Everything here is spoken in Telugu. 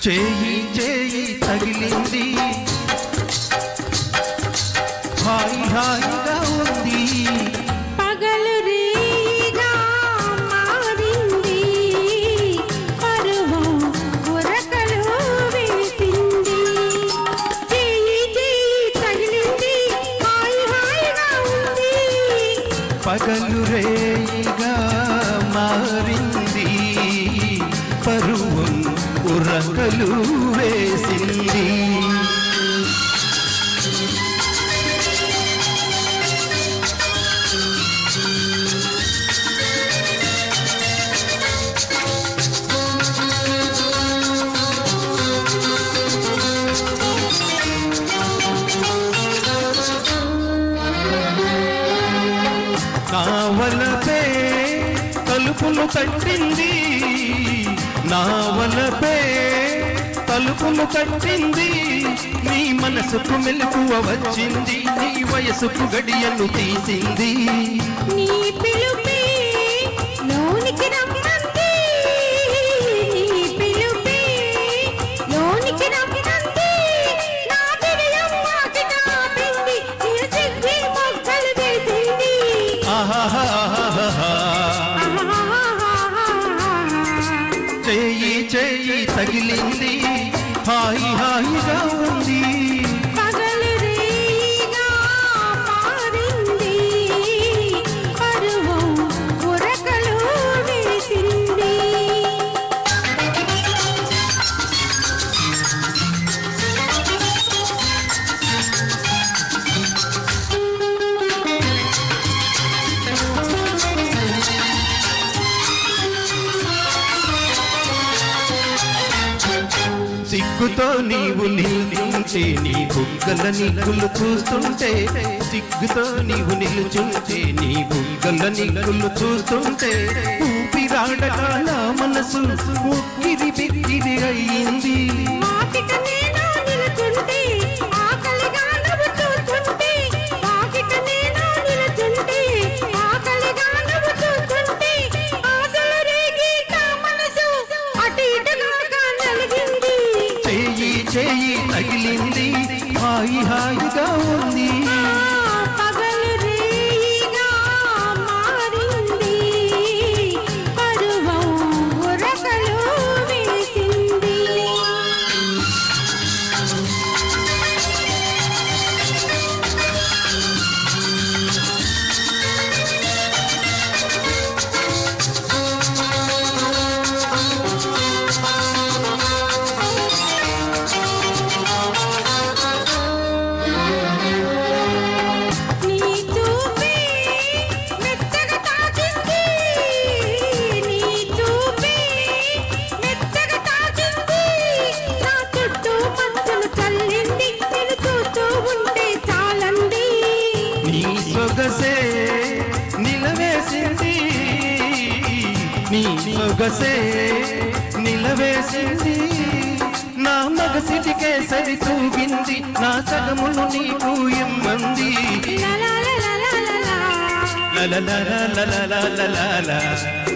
చేయి చేయి తగిలింది హాయి హాయిగా ఉంది పగలు రేగా మారింది పరువం ఉరకలు వేసింది చేయి చేయి తగిలింది హాయి హాయిగా ఉంది పగలు రేగా మారింది పరువం ఉరకలు వేసింది నావలపే తలుపులు తట్టింది నావలపే తలుపులు తట్టింది నీ మనసుకు మెలకువ వచ్చింది నీ వయసుకు గడియను తీసింది నీ పిలుపే లోనికి రమ్మంది నీ పిలుపే లోనికి రమ్మంది నా విరయం మాకిట ఆపింది నీ సిగ్గి మొగ్గలు వేసింది చేయి చేయి తగిలింది హాయి హాయిగా ఉంది పగలు రేగా మారింది పరువం ఉరకలు వేసింది సిగ్గుతో నీవు నిలుచుంటే నీ బుగ్గల నిగ్గులు చూస్తుంటే సిగ్గుతో నీవు నిలుచుంటే నీ బుగ్గల నిగ్గులు చూస్తుంటే ఊపిరాడక నా మనసు ఉక్కిరి బిక్కిరి అయ్యింది వాకిట నేను నిలుచుంటే ఆకలిగా నువ్వు చూస్తుంటే వాకిట నేను నిలుచుంటే ఆకలిగా నువ్వు చూస్తుంటే ఆశలు రేగి నా మనసు అటు ఇటుగా నలిగింది చేయి చేయి తగిలింది హాయి హాయిగా ఉంది పగలు రేగా మారింది పరువం ఉరకలు వేసింది నీ చూపే మెత్తగా తాకింది నీ చూపే మెత్తగా తాకింది నా చుట్టూ మంచులు చల్లింది నేను చూస్తూ ఉంటే చాలంది నీ సొగసే నిలవేసింది నీ సొగసే నిలవేసింది నా మగసిటికే సరి తూగింది నా సగములు నీకు ఇమ్మంది లా లా లా లా లా లా la la la la la la la la